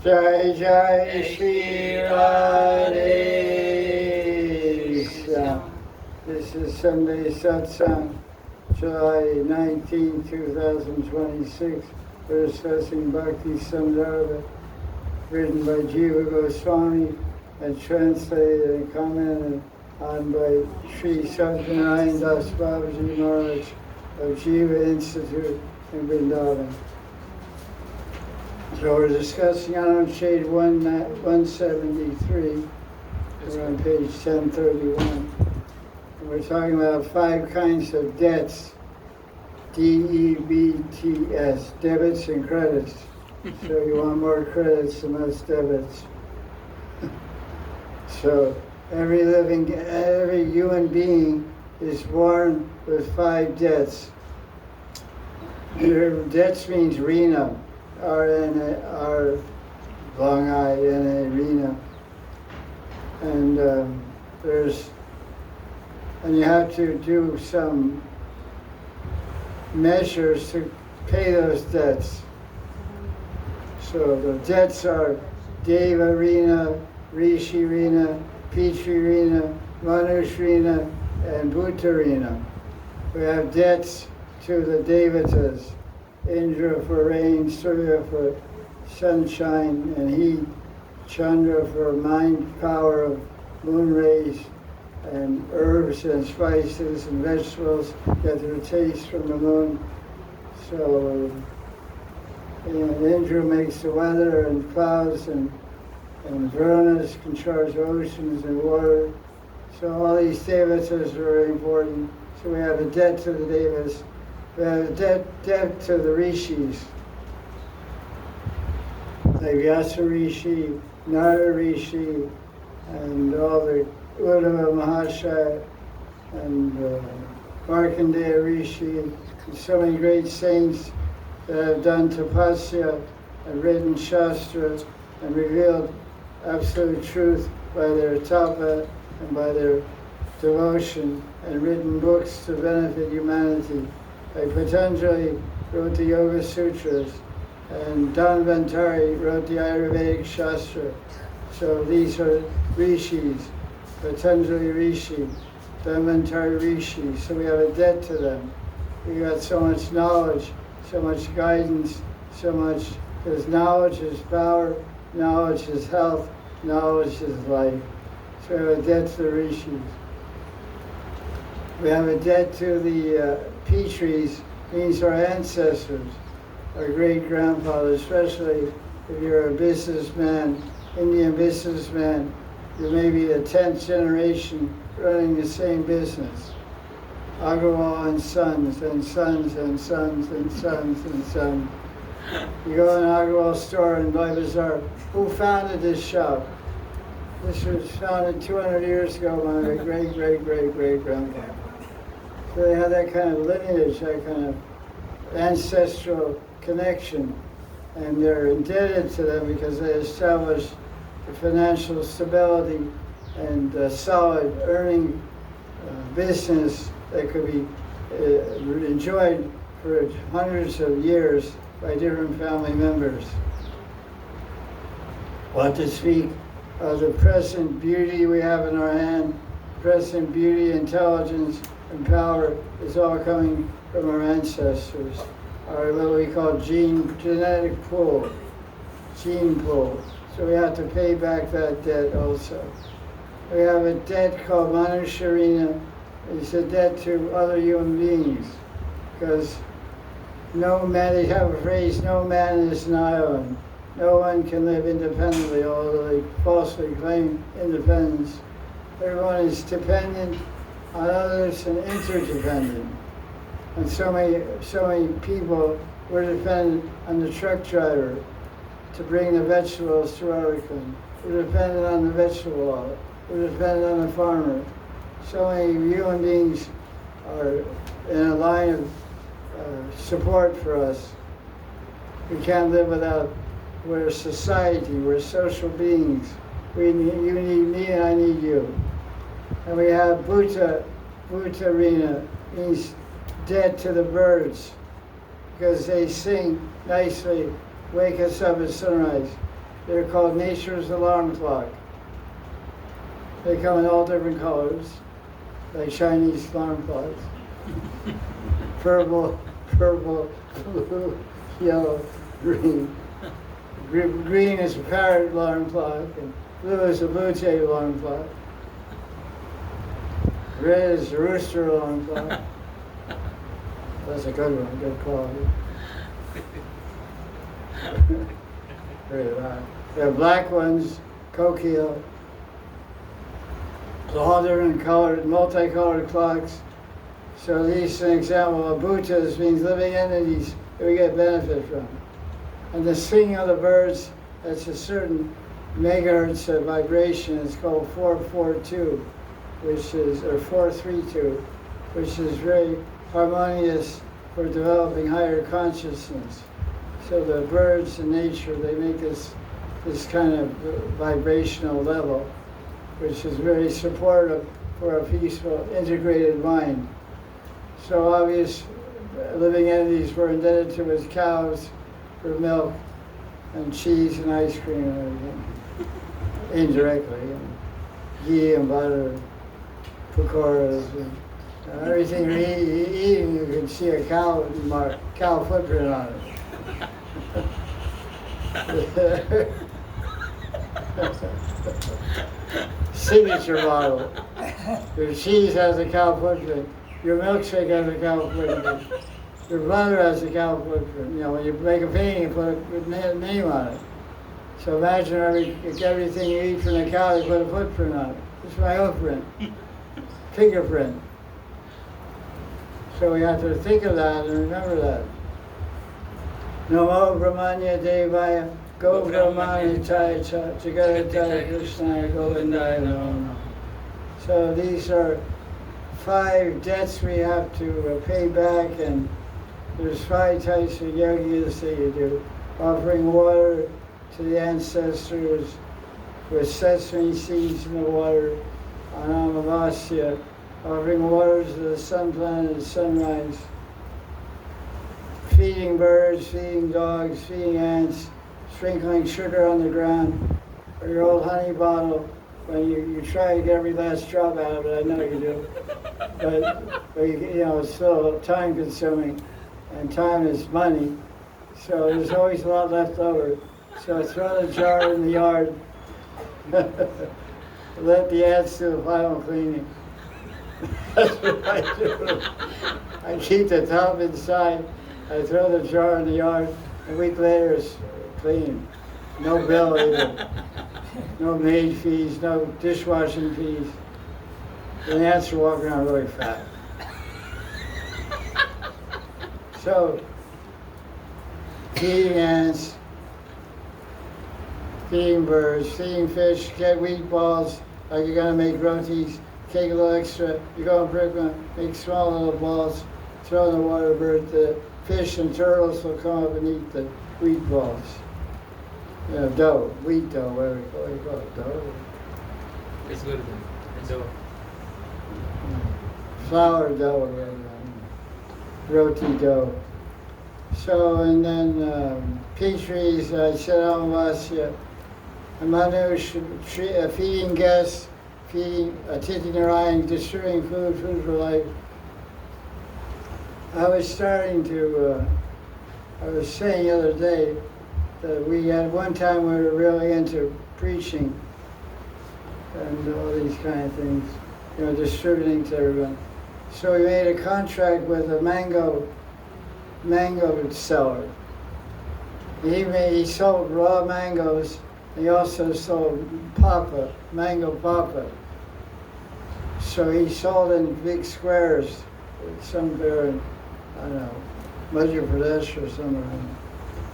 Jai Jai Shri Radhe Shyam. This is Sunday Satsang, July 19, 2026. We're discussing Bhakti Sandarbha, written by Jiva Goswami and translated and commented on by Sri Sanatana Das Babaji Maharaj of Jiva Institute in Vrindavan. So we're discussing Shade 173. We're on page 1031. And we're talking about 5 kinds of debts. DEBTS, debits and credits. So you want more credits and less debits. So every human being is born with 5 debts. Debts means Rena. R long I N A Rena, and you have to do some measures to pay those debts. So the debts are Deva Rena, Rishi Rena, Pitri Rena, Manush Rena, and Bhuta Rena. We have debts to the Devatas. Indra for rain, Surya for sunshine and heat, Chandra for mind power of moon rays, and herbs and spices and vegetables get their taste from the moon. So Indra makes the weather and clouds, and Varunas controls oceans and water. So all these devatas are very important. So we have a debt to the devas. We have a debt to the rishis, like Vyasa Rishi, Narada Rishi, and all the Uddhava Mahashaya, and Markandeya Rishi, and so many great saints that have done tapasya and written shastra and revealed absolute truth by their tapa and by their devotion, and written books to benefit humanity. Like Patanjali wrote the Yoga Sutras, and Dhanvantari wrote the Ayurvedic Shastra. So these are rishis, Patanjali Rishi, Dhanvantari Rishi. So we have a debt to them. We got so much knowledge, so much guidance, so much, because knowledge is power, knowledge is health, knowledge is life. So we have a debt to the rishis. We have a debt to the Pitris, means our ancestors, our great-grandfathers, especially if you're a businessman, Indian businessman, you may be the 10th generation running the same business. Agarwal and sons, and sons, and sons, and sons, and sons. You go in an Agarwal store in Bhai Bazaar, who founded this shop? This was founded 200 years ago by my great-great-great-great-grandfather. So they have that kind of lineage, that kind of ancestral connection, and they're indebted to them because they established the financial stability and solid earning business that could be enjoyed for hundreds of years by different family members. What to speak of the present beauty we have in our hand, present beauty, intelligence, and power is all coming from our ancestors, our what we call genetic pool, gene pool. So we have to pay back that debt also. We have a debt called Manusharina. It's a debt to other human beings, because no man, they have a phrase, no man is an island. No one can live independently, although they falsely claim independence. Everyone is dependent on others and interdependent. And so many people were dependent on the truck driver to bring the vegetables to Arikun. We're dependent on the vegetable oil. We're dependent on the farmer. So many human beings are in a line of support for us. We can't live without, we're a society, we're social beings. You need me and I need you. And we have Bhuta Rena, means dead to the birds, because they sing nicely, wake us up at sunrise. They're called nature's alarm clock. They come in all different colors, like Chinese alarm clocks. Purple, blue, yellow, green. Green is a parrot alarm clock, and blue is a blue jay alarm clock. Red is a rooster alarm clock. That's a good one, good quality. Very loud. There are black ones, Kokio. All different colored, multicolored clocks. So these, an example of bhutas means living entities that we get benefit from. And the singing of the birds, that's a certain megahertz of vibration. It's called 442, which is, or 432, which is very harmonious for developing higher consciousness. So the birds in nature, they make this kind of vibrational level, which is very supportive for a peaceful, integrated mind. So obvious living entities we're indebted to as cows for milk and cheese and ice cream and everything, indirectly, and ghee and butter, pakoras, and everything you're eating, you can see a cow footprint on it. Signature model. Your cheese has a cow footprint. Your milkshake has a cow footprint. Your butter has a cow footprint. You know, when you make a painting, you put a name on it. So imagine everything you eat from the cow, you put a footprint on it. It's my footprint. Fingerprint. So we have to think of that and remember that. Namo Brahmanya Devaya Go Brahmani Jaya Jagadataya Krishna Govindaya Namo. So these are 5 debts we have to pay back, and there's 5 types of yogas that you do. Offering water to the ancestors with sesame seeds in the water on Amavasya. Offering water to the sun planet at sunrise. Feeding birds, feeding dogs, feeding ants, sprinkling sugar on the ground, or your old honey bottle. When you try to get every last drop out of it, I know you do. But you know, it's still time consuming, and time is money. So there's always a lot left over. So throw the jar in the yard. Let the ants do the final cleaning. That's what I do. I keep the top inside. I throw the jar in the yard. A week later, it's clean. No bill either. No maid fees, no dishwashing fees. The ants are walking around really fat. So, feeding ants, feeding birds, feeding fish, get wheat balls, like you're gonna make rotis, take a little extra, you go and break them, make small little balls, throw in the water, bird, the fish and turtles will come up and eat the wheat balls. You know, dough, wheat dough, whatever you call it, dough. It's good, dough. Flour dough, roti dough. So, and then Petrie's, I said, Amavasya, Manu, feeding guests, feeding, Titi Narayan, distributing food for life. I was saying the other day that we had one time we were really into preaching and all these kind of things, you know, distributing to everyone. So we made a contract with a mango seller. He sold raw mangoes. He also sold mango papa. So he sold in big squares, somewhere in, I don't know, Madhya Pradesh or somewhere.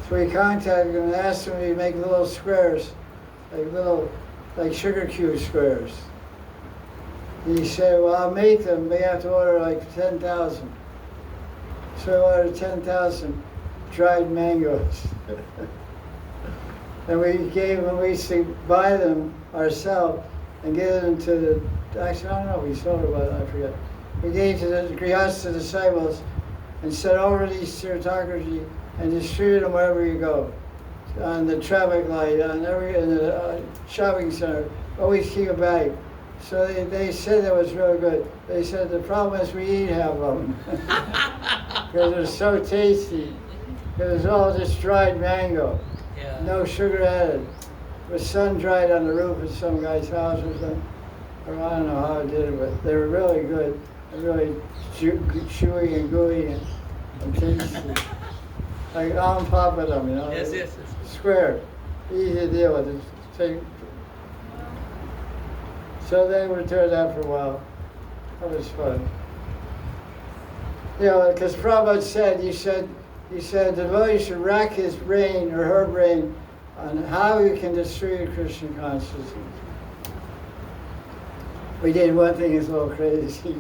So we contacted him and asked him if he'd make little squares, like sugar cube squares. And he said, well, I'll make them, but you have to order like 10,000. So we ordered 10,000 dried mangoes. And we used to buy them ourselves and give them to actually, I don't know if we sold it, but I forget. We gave to the Grihastha disciples and said, over these autocracy and distribute them wherever you go. on the traffic light, in the shopping center. Always keep a bag. So they said that was really good. They said the problem is we eat half of them because they're so tasty. Because it's all just dried mango, Yeah. no sugar added. It was sun-dried on the roof of some guy's house or something. Or I don't know how I did it, but they were really good. And really chewy and gooey and tasty. Like on top of them, you know. Yes. Square, easy to deal with. So they were doing that for a while. That was fun. You know, because Prabhupada said, he said the devotee should rack his brain or her brain on how you can destroy Krishna consciousness. We did one thing that's a little crazy.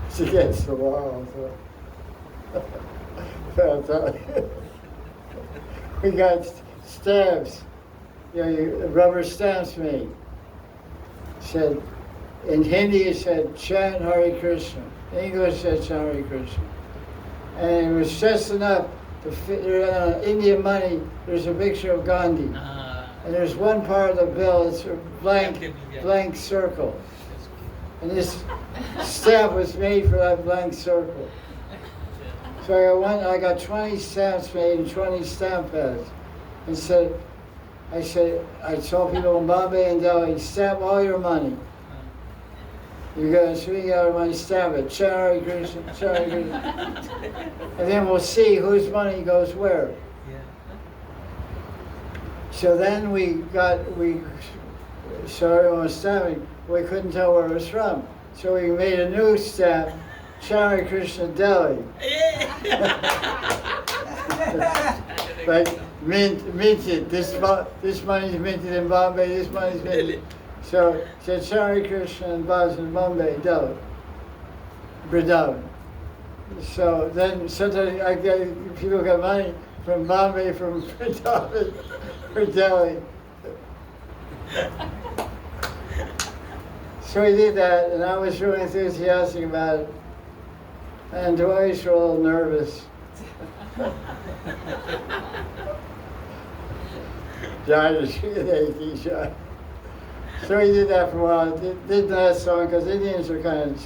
It's against the law. So. We got stamps, you know, rubber stamps made. Said, in Hindi it said, chant Hare Krishna. In English it said, chant Hare Krishna. And it was just enough to fit, Indian money, there's a picture of Gandhi. And there's one part of the bill, it's a blank circle. And this stamp was made for that blank circle. So I got 20 stamps made and 20 stamp pads. And I told people in Bombay and Delhi, stamp all your money. You're going to swing out of money, stamp it. Chant Hare Krishna, chant Hare Krishna. And then we'll see whose money goes where. Yeah. So then we so everyone was stamping. We couldn't tell where it was from. So we made a new stamp, Chant Hare Krishna Delhi. Like minted. This money's minted in Bombay. This money's minted. So Chant Hare Krishna in Boston, Bombay, Delhi, Vrindavan. So then sometimes people got money from Bombay, from Vrindavan, for Delhi. So we did that, and I was really enthusiastic about it. And the boys were a little nervous. John is shot. So we did that for a while. Did that song because Indians are kind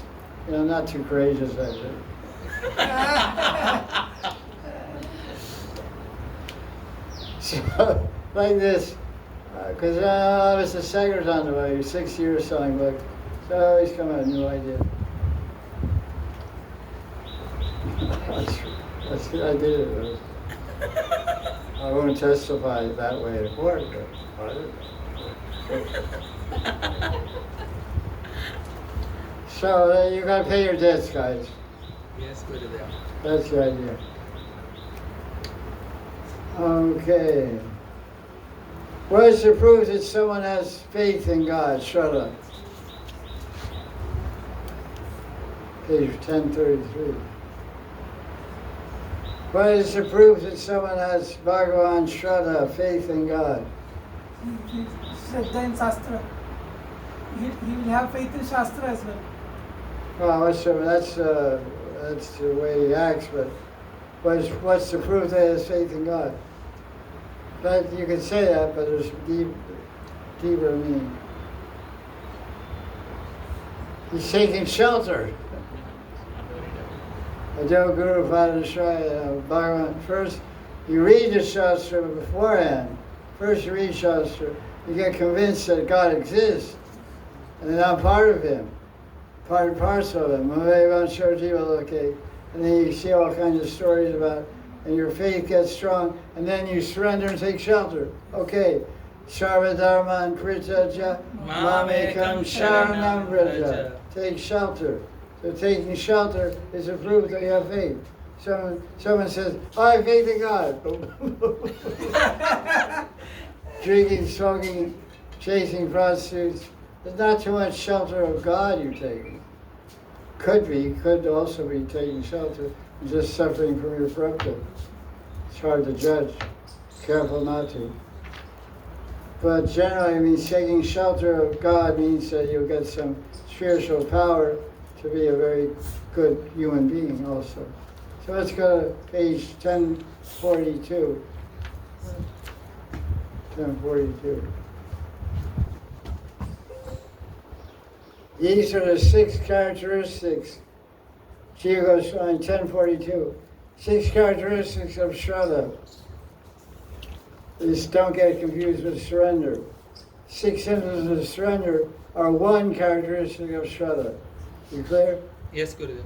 of, not too courageous, I think. So like this, because I was a Sanatana way, 6 years selling books, so I always come out with a new idea. That's good. I did it. I won't testify that way at court, but I did it. So you got to pay your debts, guys. Yes, Gurudev. That's the idea. Okay. What is the proof that someone has faith in God? Shut up. Page 1033. What is the proof that someone has Bhagavan Shraddha, faith in God? Shraddha in Shastra. He will have faith in Shastra as well. Well, that's the way he acts, but what's the proof that he has faith in God? But you can say that, but there's deeper meaning. He's taking shelter. Ajo Guru Padashaya Bhagavan. First, you read the Shastra beforehand. First you read Shastra. You get convinced that God exists. And then I'm part of Him. Part and parcel of Him. And then you see all kinds of stories about, and your faith gets strong, and then you surrender and take shelter. Okay. Sarvadharman Kritaja Mamekam Sharanam Vraja. Take shelter. So taking shelter is a proof that you have faith. Someone says, I have faith in God. Drinking, smoking, chasing prostitutes. There's not too much shelter of God you're taking. Could also be taking shelter and just suffering from your prabhu. It's hard to judge. Careful not to. But generally, taking shelter of God means that you'll get some spiritual power to be a very good human being also. So let's go to page 1042. 1042. These are the 6 characteristics. Jiva Goswami, 1042. 6 characteristics of Shraddha. Just don't get confused with surrender. 6 symptoms of surrender are 1 characteristic of Shraddha. You clear? Yes, Gurudev.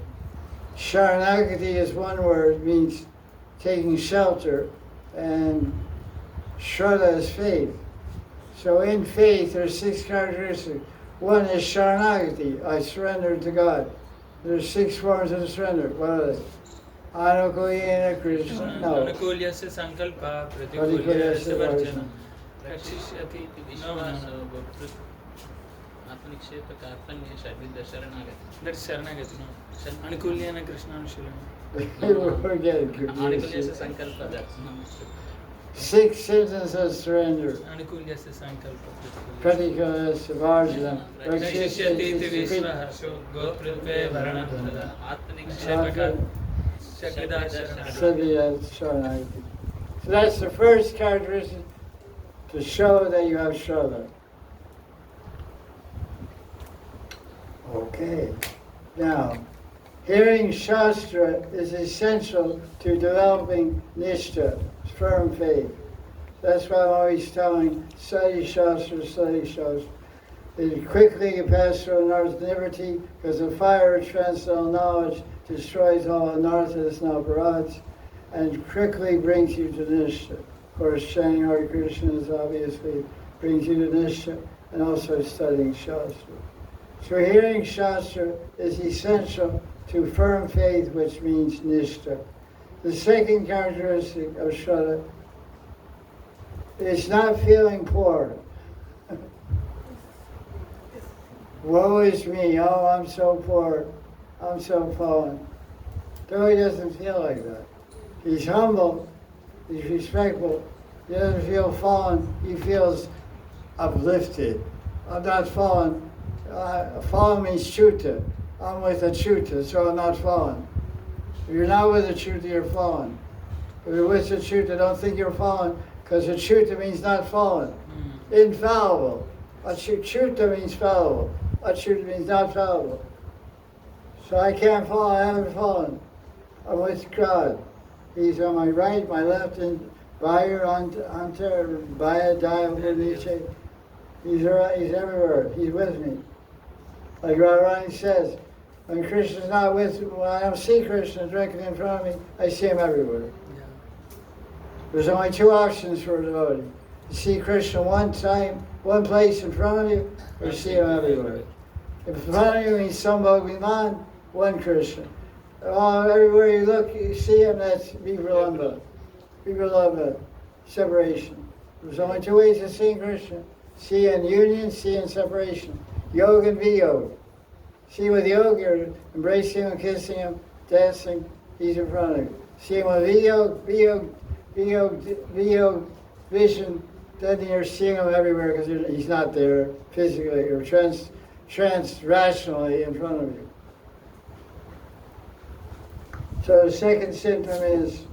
Sharanagati is 1 word, means taking shelter, and Shraddha is faith. So in faith, there's 6 characteristics. 1 is Sharanagati, I surrender to God. There's 6 forms of surrender. What are they? Anukulyena Krishna. No. Anukulyasya sankalpa pratikulyasya varjana. Rakshishyati iti vishwasa bhakti. Atmanikshepa karpanya shadvidya sharanagati. That's sharanagati, no. Anukulyena Krishna Anushilana. We're getting confused. Anukulyasya sankalpa, that's no. 6 symptoms of surrender. Anukulyasya sankalpa Pratikulyasya varjana. Rakshishyati iti vishwasa gopritve varanadhara. Atmanikshepa Sharanagati. So that's the first characteristic to show that you have Shraddha. Okay. Now, hearing Shastra is essential to developing Nishtha, firm faith. That's why I'm always telling, study Shastra, study Shastra. It quickly pass through anartha because the fire of transcendental knowledge destroys all anarthas and aparats and quickly brings you to Nishtha. Of course, chanting Hare Krishna is obviously brings you to Nishtha, and also studying Shastra. So hearing Shastra is essential to firm faith, which means Nishtha. The second characteristic of Shraddha is not feeling poor. Woe is me, oh, I'm so poor, I'm so fallen. Though he doesn't feel like that. He's humble, he's respectful, he doesn't feel fallen, he feels uplifted. I'm not fallen. Fallen means chuta. I'm with a chuta, so I'm not fallen. If you're not with a chuta, you're fallen. If you're with a chuta, don't think you're fallen, because a chuta means not fallen. Infallible. A chuta means fallible. A chuta means not fallible. So I can't fall, I haven't fallen. I'm with God. He's on my right, my left, and Vaya, Anta, Vaya, Daya, Niche. He's everywhere. He's with me. Like Radharani says, when Krishna's not with me, when I don't see Krishna directly in front of me, I see him everywhere. Yeah. There's only 2 options for a devotee. You see Krishna one time, one place in front of you, or see him everywhere. If in front of you means Sambhogviman, one Krishna. Everywhere you look, you see him, that's Vipralambha. Vipralambha, separation. There's only 2 ways of seeing Krishna. See in union, see in separation. Yoga and Viyoga. See with yoga, you're embracing him, kissing him, dancing, he's in front of you. See him with Viyoga, vision, then you're seeing him everywhere because he's not there physically, you're trans-rationally in front of you. So the second symptom is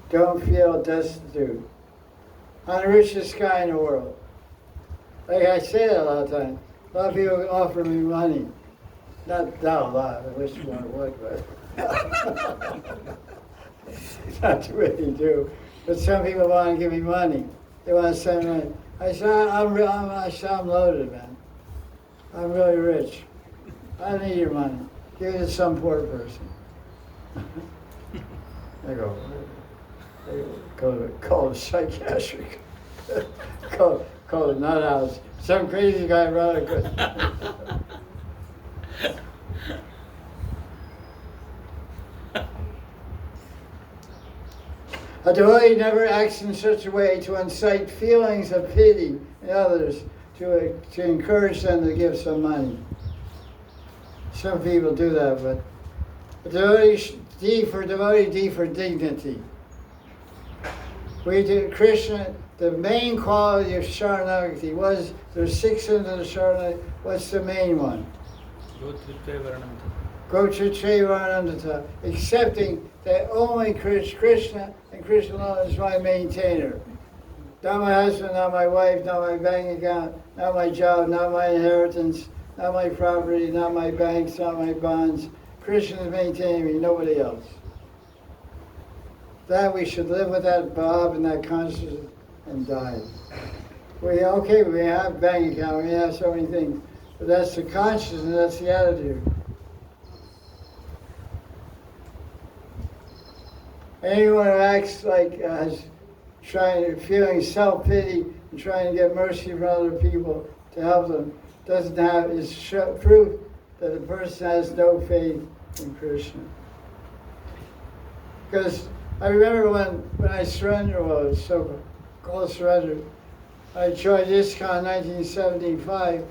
don't feel destitute. I'm the richest guy in the world. Like I say that a lot of times. A lot of people offer me money. Not a lot, I wish more would, but not the way you do. But some people want to give me money. They want to send money. I said, I'm loaded, man. I'm really rich. I don't need your money. Give it to some poor person. They go call it psychiatric. call it nut house. Some crazy guy brought a good. A devotee never acts in such a way to incite feelings of pity in others, to encourage them to give some money. Some people do that, but devotee, D for devotee, D for dignity. We do Krishna, the main quality of Sharanagati was, there's 6 into the Sharanagati, what's the main one? Gochachevanandata, accepting that only Krishna and Krishna alone is my maintainer. Not my husband, not my wife, not my bank account, not my job, not my inheritance, not my property, not my banks, not my bonds. Krishna is maintaining me, nobody else. That we should live with that bhav and that consciousness and die. We have bank account, we have so many things, but that's the consciousness, that's the attitude. Anyone who acts like feeling self-pity and trying to get mercy from other people to help them is proof that the person has no faith in Krishna. Because I remember when I surrendered, it was so called surrender. I joined ISKCON in 1975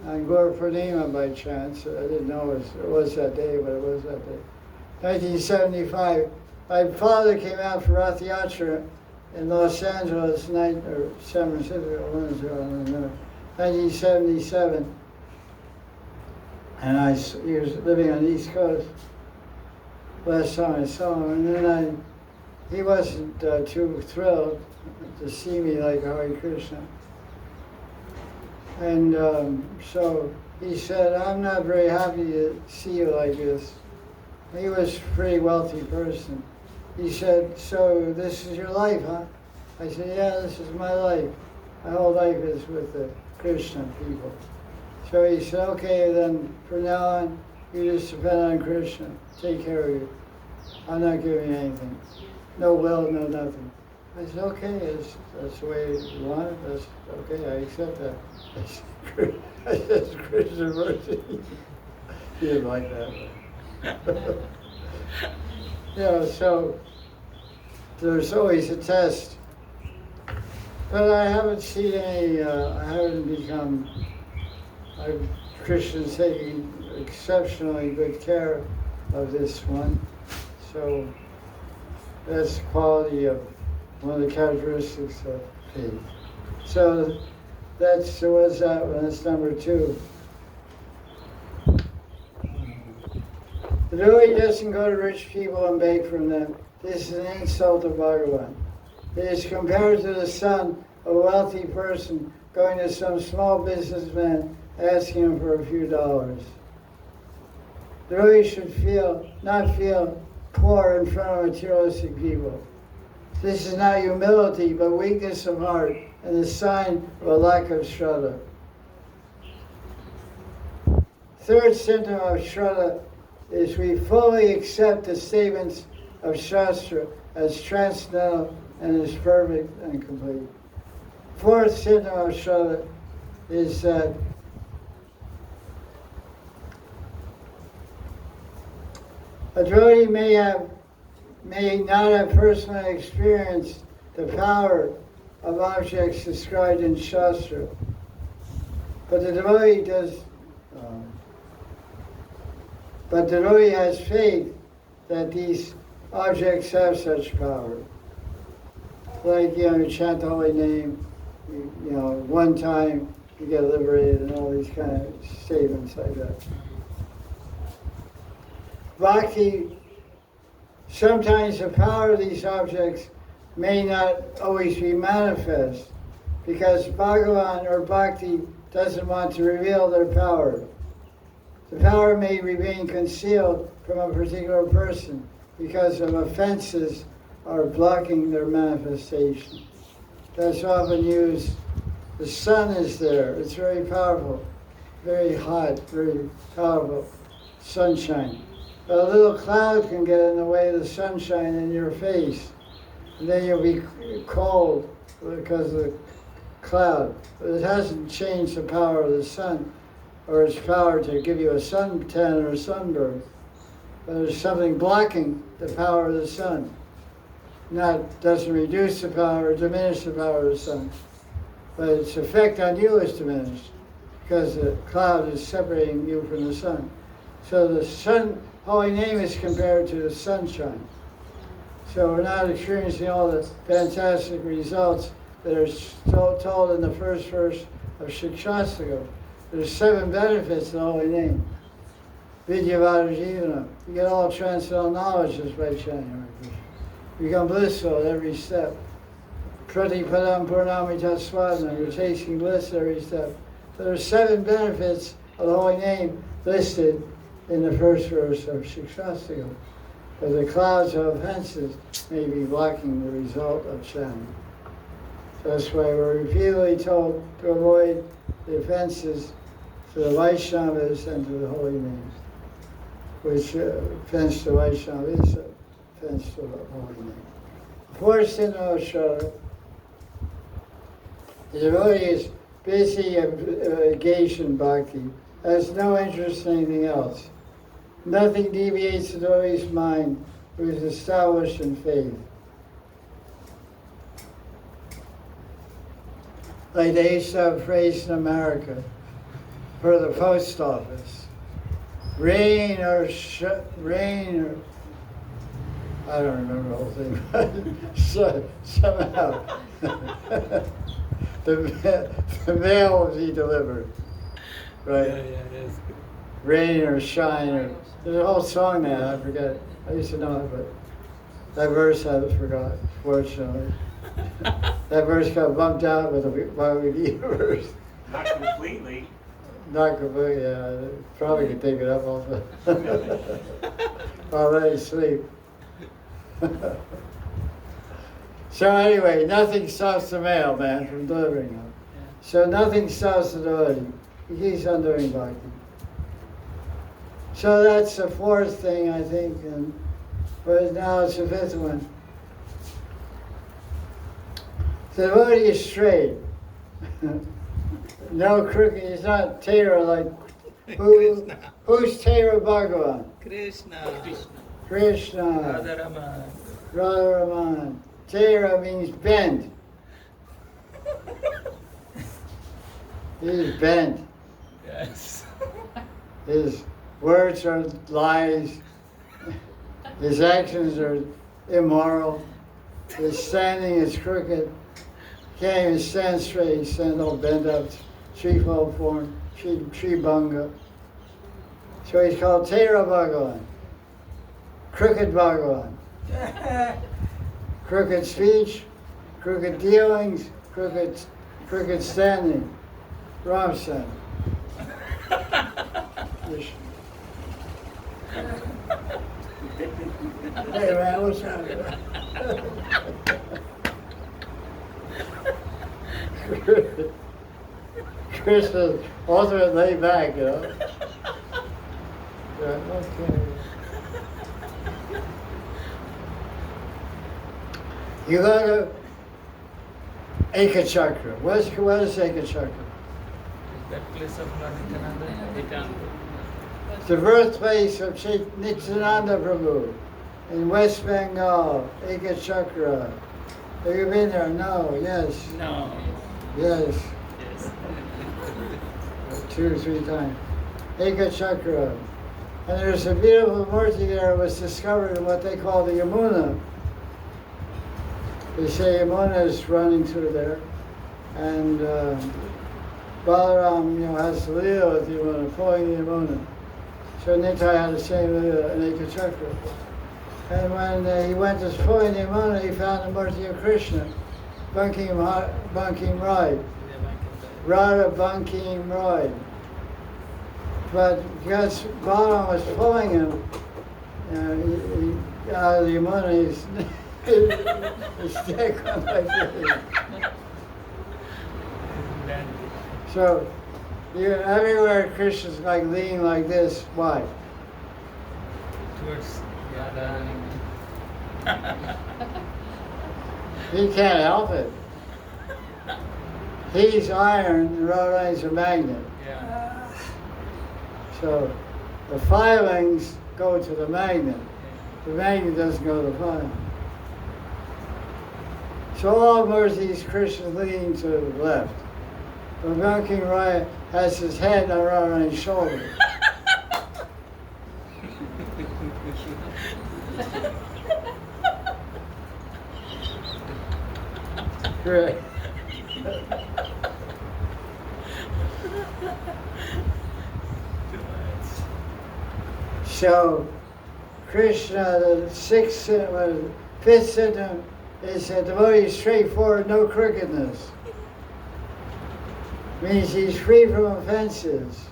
on Gaur Purnima by chance. I didn't know it was that day, but it was that day. 1975. My father came out for Rath Yatra in Los Angeles, or San Francisco, 1977. And he was living on the East Coast. Last time I saw him, and then he wasn't too thrilled to see me like Hare Krishna. And so he said, I'm not very happy to see you like this. He was a pretty wealthy person. He said, so this is your life, huh? I said, yeah, this is my life. My whole life is with the Krishna people. So he said, okay, then from now on, you just depend on Krishna. Take care of you. I'm not giving you anything. No will, no nothing. I said, okay, that's the way you want it. That's okay, I accept that. I said, Krishna mercy. He didn't like that. So there's always a test. But I haven't seen any, Krishna's taking exceptionally good care of this one. So that's the quality of one of the characteristics of faith. So what's that one? That's number 2. The devotee doesn't go to rich people and beg from them. This is an insult to Bhagavan. It is compared to the son of a wealthy person going to some small businessman asking him for a few dollars. The devotee should not feel poor in front of materialistic people. This is not humility, but weakness of heart and the sign of a lack of shraddha. Third symptom of shraddha is we fully accept the statements of Shastra as transcendental and as perfect and complete. Fourth symptom of shraddha is that a devotee may not have personally experienced the power of objects described in Shastra, but the devotee has faith that these objects have such power. Like, you chant the holy name, one time you get liberated, and all these kind of statements like that. Bhakti, sometimes the power of these objects may not always be manifest because Bhagavan or Bhakti doesn't want to reveal their power. The power may remain concealed from a particular person because of offenses are blocking their manifestation. That's often used. The sun is there. It's very powerful, very hot, very powerful. Sunshine. But a little cloud can get in the way of the sunshine in your face. And then you'll be cold because of the cloud. But it hasn't changed the power of the sun or its power to give you a suntan or a sunburn. But there's something blocking the power of the sun. Doesn't reduce the power or diminish the power of the sun. But its effect on you is diminished because the cloud is separating you from the sun. So the sun, holy name is compared to the sunshine. So we're not experiencing all the fantastic results that are told in the first verse of Shikshastakam. There's 7 benefits of the holy name. Vidyavada Jivana. You get all transcendental knowledge just by chanting Hare Krishna. You become blissful at every step. Pratipadam Purnami Tatswadana. You're tasting bliss at every step. So there are 7 benefits of the holy name listed in the first verse of Shikshastakam. But the clouds of offenses may be blocking the result of chanting. So that's why we're repeatedly told to avoid the offenses to the Vaishnavas and to the holy names, which offense to Vaishnava is offense to the holy name. Forced into Ashara, the devotee is busy engaged in bhakti, has no interest in anything else. Nothing deviates the devotee's mind who is established in faith. Like they used to have a phrase in America for the post office. Rain or I don't remember the whole thing, but somehow the mail will be delivered, right? Yeah, yes. Rain or shine, or there's a whole song now. I forget. I used to know it, but that verse I forgot. Fortunately, that verse got bumped out with the Bhagavad verse. Not completely. Not completely. Yeah, probably could take it up also. Already asleep. So anyway, nothing stops the mailman from delivering them. So nothing stops the devotee. He keeps on doing bhakti. So that's the 4th thing, I think, but now it's the 5th one. The devotee is straight. No crooked. He's not Tera like who's Tera Bhagavan? Krishna. Krishna. Radharaman. Radharaman. Tera means bent. He's bent. Yes. His words are lies. His actions are immoral. His standing is crooked. Can't even stand straight. He stands all bent up, threefold form, tree banga. So he's called Tera Bhagavan. Crooked Bhagavan. Crooked speech, crooked dealings, crooked standing. Wrong standing. Hey man, what's happening? Krishna's ultimate laid back, you know. Yeah, okay. You go to Ekachakra. What is Ekachakra? That place of Lord Nityananda. It's the birthplace of Sri Nityananda Prabhu in West Bengal, Ekachakra. Have you been there? No, yes. No. Yes, Yes. 2 or 3 times. Ekachakra. And there's a beautiful murti there that was discovered in what they call the Yamuna. They say Yamuna is running through there. And Balaram, has the Leela with the Yamuna, pulling the Yamuna. So Nitai had the same Leela in Ekachakra. And when he went to pulling the Yamuna, he found the murti of Krishna, Banking Ride. Radha Banking Ride. But because Balaram was pulling him, he out of the Yamuna, his stick went like this. So, everywhere Krishna's like leaning like this. Why? Towards Radha. He can't help it. He's iron and Radha's a magnet. Yeah. So the filings go to the magnet. The magnet doesn't go to the filing. So all murtis Krishna's leaning to the left. But Banking Raya has his head around his shoulder. Great. So Krishna, the fifth symptom is that devotee is straightforward, no crookedness. Means he's free from offenses.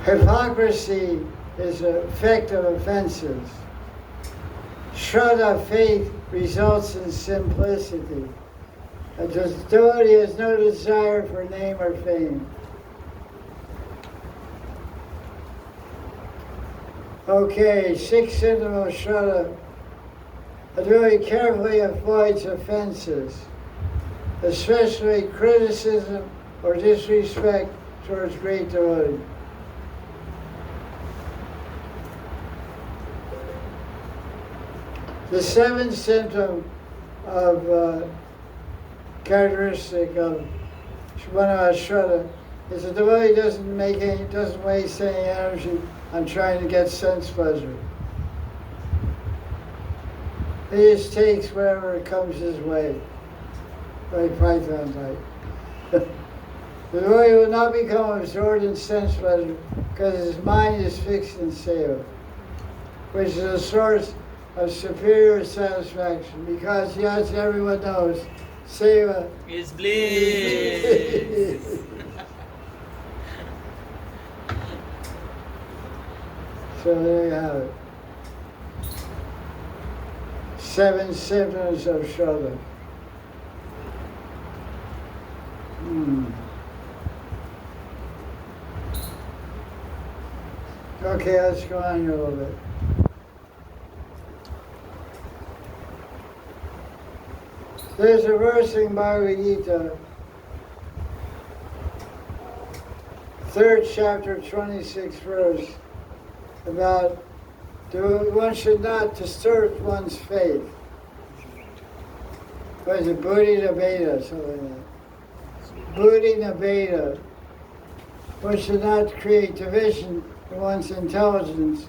Hypocrisy is an effect of offenses. Shraddha, faith, results in simplicity. A devotee has no desire for name or fame. Okay, sixth symptom of Shraddha. A devotee carefully avoids offenses, especially criticism or disrespect towards great devotees. The seventh symptom of characteristic of Shraddha is the devotee doesn't waste any energy on trying to get sense pleasure. He just takes whatever comes his way, like Python type. The devotee will not become absorbed in sense pleasure because his mind is fixed in seva, which is a source of superior satisfaction, because yes, everyone knows, seva is bliss. So there you have it. 7 symptoms of Shraddha. Okay, let's go on here a little bit. There's a verse in Bhagavad Gita, 3rd chapter, 26th verse, about one should not disturb one's faith. What is it? Buddhi Nabeda, something like that. Buddhi Nabeda. One should not create division in one's intelligence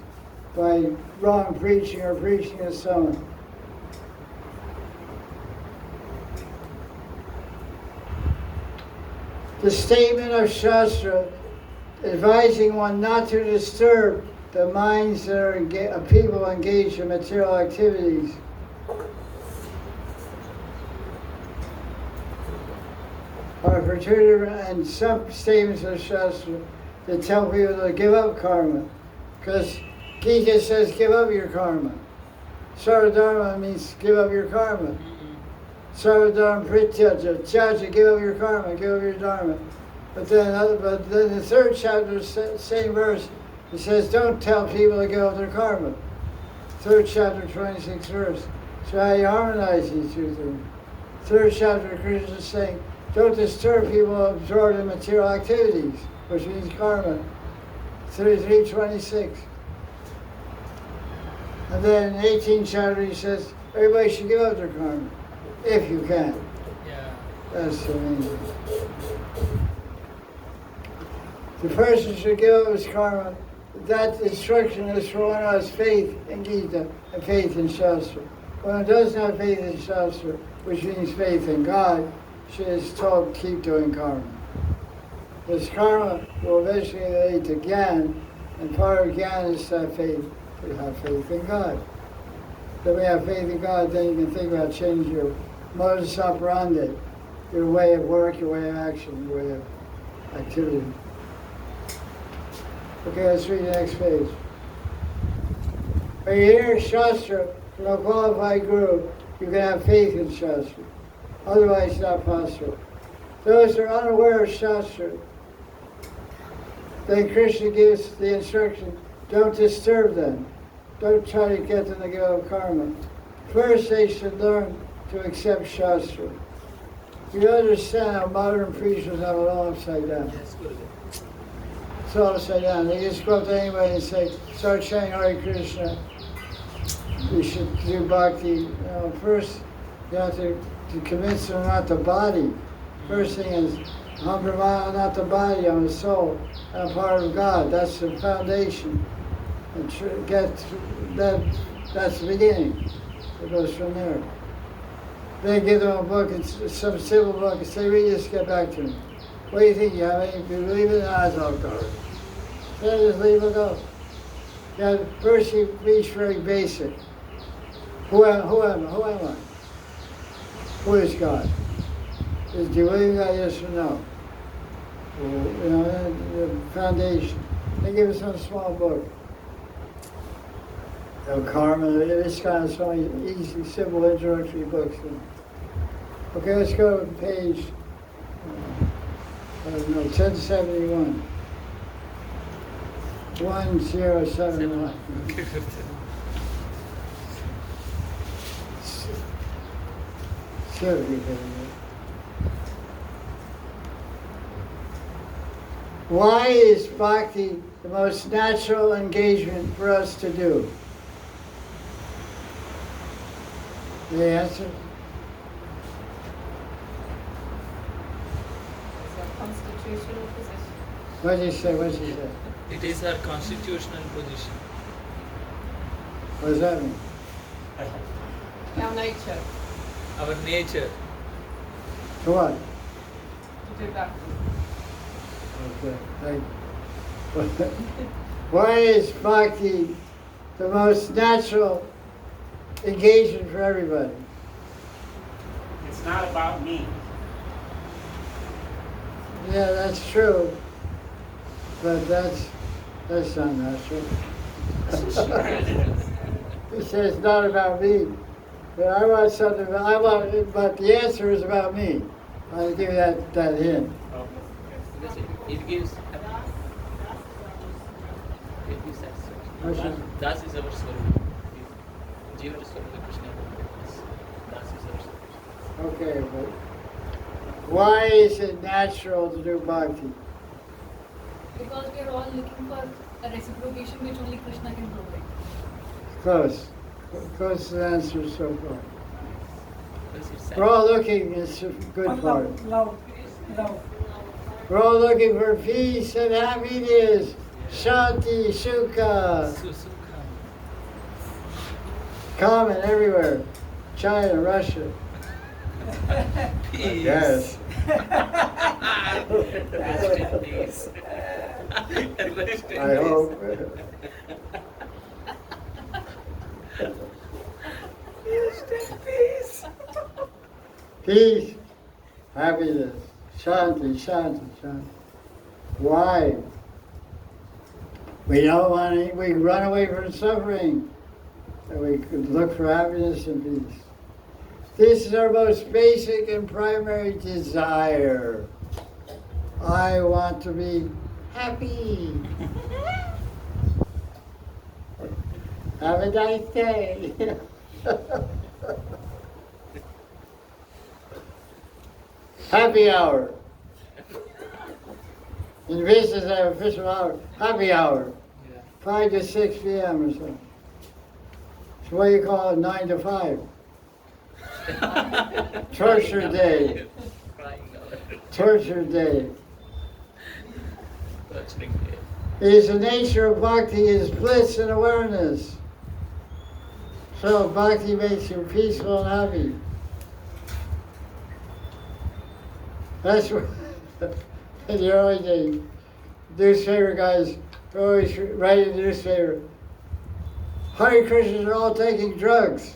by wrong preaching or preaching to someone. The statement of Shastra advising one not to disturb the minds that are people engaged in material activities are particular, and some statements of Shastra that tell people to give up karma, because Gita says give up your karma. Sarvadharma means give up your karma. Sarvadharma prityaja, tyaja, give up your karma, give up your dharma. But then the 3rd chapter, same verse, it says don't tell people to give up their karma. 3rd chapter, 26th verse. So how you harmonize these two things? 3rd chapter, Krishna is saying don't disturb people absorbed in material activities, which means karma. 3:26. And then in 18th chapter he says everybody should give up their karma, if you can. Yeah. That's the main thing. The person should give up his karma. That instruction is for one who has faith in Gita and faith in Shastra. One who doesn't have faith in Shastra, which means faith in God, she is told keep doing karma. This karma will eventually lead to gyan, and part of gyan is to have faith in God. Then we have faith in God, then you can think about changing your modus operandi, your way of work, your way of action, your way of activity. Okay, let's read the next page. When you hear Shastra from a qualified guru, you can have faith in Shastra. Otherwise, it's not possible. Those who are unaware of Shastra, then Krishna gives the instruction, don't disturb them. Don't try to get them to give up karma. First, they should learn to accept Shastra. You understand how modern preachers have it all upside down. It's all upside down. They just go up to anybody and say, start chanting Hare Krishna. You should do bhakti. First, you have to convince them not the body. First thing is, I'm Brahma, not the body, I'm the soul. I'm part of God. That's the foundation. And that's the beginning. It goes from there. They give them a book, some civil book, and say, read this, get back to me. What do you think? If you leave it, it's all garbage. Then just leave it go. Yeah, first you reach very basic. Who am I? Who is God? Do you believe God, yes or no? The foundation. They give us a small book. Karma, this kind of so easy, simple introductory books. Okay, let's go to page 1071. 1071. Why is bhakti the most natural engagement for us to do? The answer? It's a constitutional position. What did you say? What did you say? It is our constitutional position. What does that mean? Our nature Our nature. To what? to do that. Okay, thank you. Why is bhakti the most natural engagement for everybody? It's not about me. Yeah, that's true. But that's not natural. He says it's not about me. But I want something, but the answer is about me. I'll give you that hint. Because it gives satisfaction. Das is our Swarup. Jiva Swarup Krishna. Das is our Swarup. Okay, but why is it natural to do bhakti? Because we are all looking for a reciprocation which only Krishna can provide. Close. Close to the answer so far. Because it's We're all looking, it's a good part. Love. We're all looking for peace and happiness. Shanti, Sukha. Sukha. Common everywhere. China, Russia. Peace. Yes. Rest in peace. Rest in I peace. hope. Rest in peace. Peace, happiness, shanti, shanti, shanti. Why? We don't want to, we run away from suffering. And we could look for happiness and peace. This is our most basic and primary desire. I want to be happy. Have a nice day. Happy hour. In business, I have official hour. Happy hour. Yeah. 5 to 6 p.m. or something. So what do you call it? 9 to 5. Torture day. Crying out. Torture day. Torturing day. It is the nature of bhakti is bliss and awareness. So bhakti makes you peaceful and happy. That's what, in the early days, newspaper guys always write in the newspaper, Hare Krishnas are all taking drugs.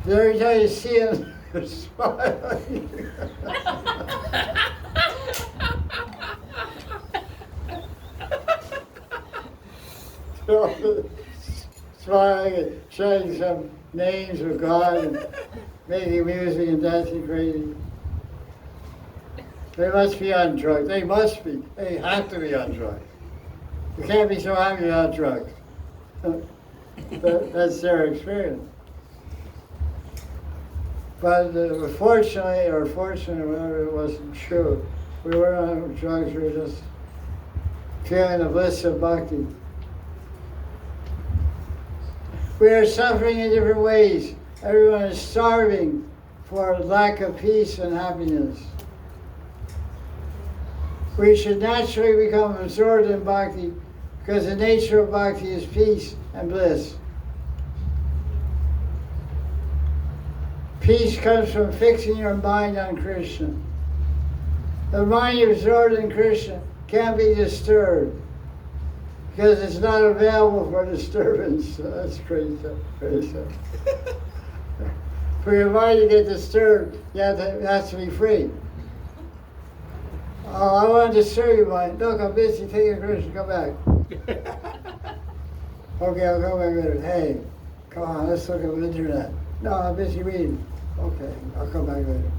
Every time you see them, they're smiling. They're all smiling and shouting some names of God and making music and dancing crazy. They must be on drugs. They must be. They have to be on drugs. You can't be so happy without drugs. That's their experience. But fortunately, or fortunately, whatever, it wasn't true. We weren't on drugs, we were just feeling the bliss of bhakti. We are suffering in different ways. Everyone is starving for lack of peace and happiness. We should naturally become absorbed in bhakti because the nature of bhakti is peace and bliss. Peace comes from fixing your mind on Krishna. The mind absorbed in Krishna can't be disturbed because it's not available for disturbance. That's crazy. Crazy. For your mind to get disturbed, it has to be free. Oh, I want to disturb your mind. Look, I'm busy taking Krishna. Come back. Okay, I'll come back later. Hey, come on, let's look at the internet. No, I'm busy reading. Okay, I'll come back later.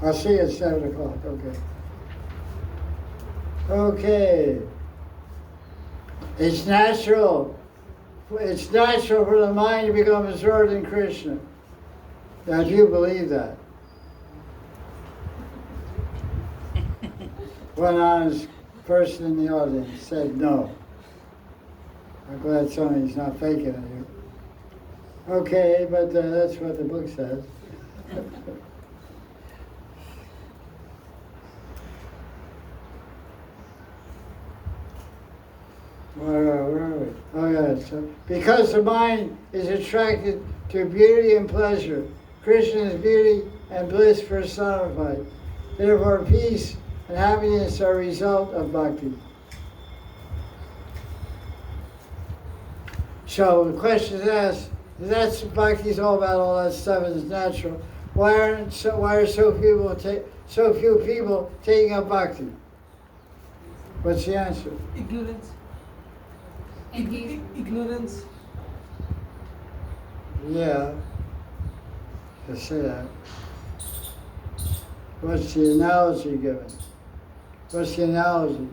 I'll see you at 7 o'clock. Okay. Okay. It's natural. It's natural for the mind to become absorbed in Krishna. Now, do you believe that? One honest person in the audience said no. I'm glad somebody's not faking it here. Okay, but that's what the book says. Where are we? Oh yeah, so because the mind is attracted to beauty and pleasure, Krishna's beauty and bliss personified. Therefore, peace and happiness are a result of bhakti. So the question is asked, that's bhakti is all about all that stuff and it's natural. Why are so few people taking up bhakti? What's the answer? Ignorance. Engage. Ignorance. Yeah, I say that. What's the analogy given? What's the analogy?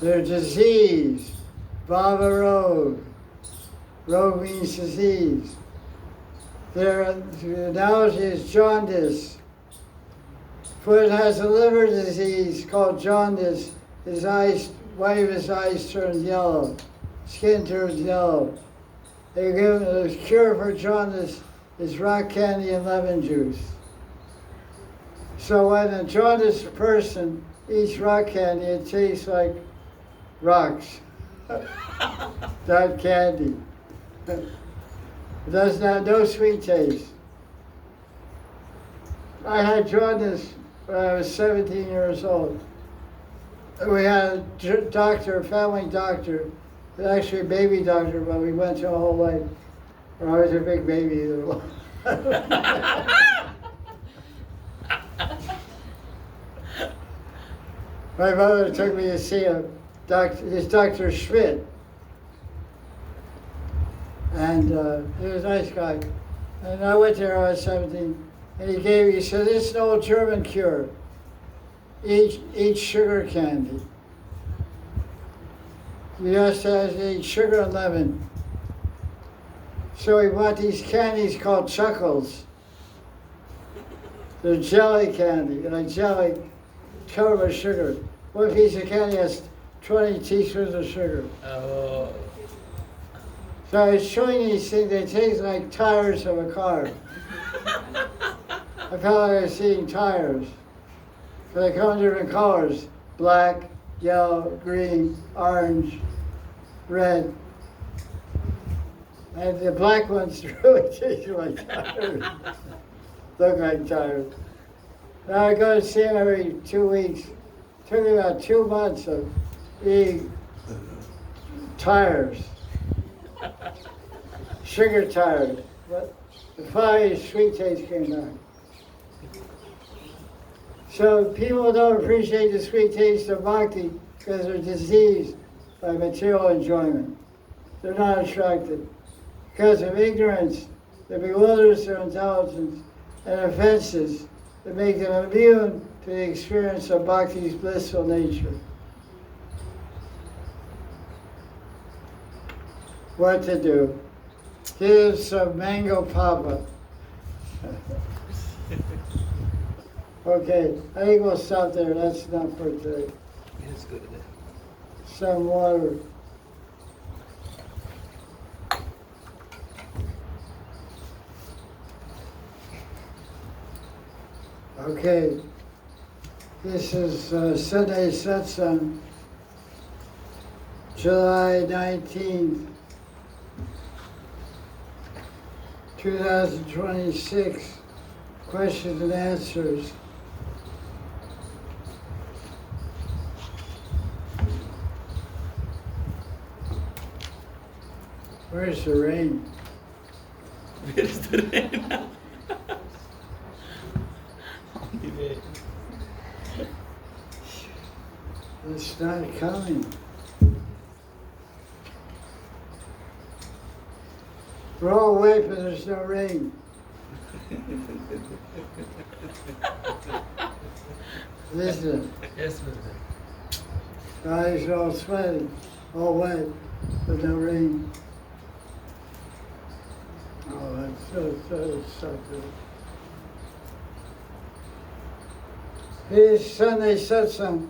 They're disease, bhava rog. Rog means disease. The analogy is jaundice. Foot has a liver disease called jaundice. His eyes, white of his eyes turns yellow. Skin turns yellow. They give the cure for jaundice is rock candy and lemon juice. So when a jaundiced person eats rock candy, it tastes like rocks, not candy. It does not, no sweet taste. I had jaundice when I was 17 years old. We had a doctor, a family doctor, actually a baby doctor, but we went to a whole life. I was a big baby either way. My mother took me to see his Dr. Schmidt. And he was a nice guy. And I went there when I was 17. And he said, this is an old German cure. Eat sugar candy. You just have to eat sugar and lemon. So he bought these candies called chuckles. They're jelly candy, like jelly covered with sugar. One piece of candy has 20 teaspoons of sugar. Oh. So I was showing these things, they taste like tires of a car. I felt like I was seeing tires. So they come in different colors, black, yellow, green, orange, red. And the black ones really taste like tires. Look like tires. Now I go to see him every 2 weeks. It took me about 2 months of eating tires. Sugar tires. But finally sweet taste came back. So people don't appreciate the sweet taste of bhakti because they're diseased by material enjoyment. They're not attracted. Because of ignorance that bewilders their intelligence and offenses that make them immune to the experience of bhakti's blissful nature. What to do? Give some mango papa. Okay, I think we'll stop there. That's enough for today. It's good. Some water. Okay, this is Sunday Satsang, July 19th, 2026 questions and answers. Where's the rain? Where is the rain? On the way. It's not coming. We're all waiting, but there's no rain. Listen, Yes, brother. guys are all sweating, all wet, but no rain. Oh, that's so good. Here's Sunday satsang.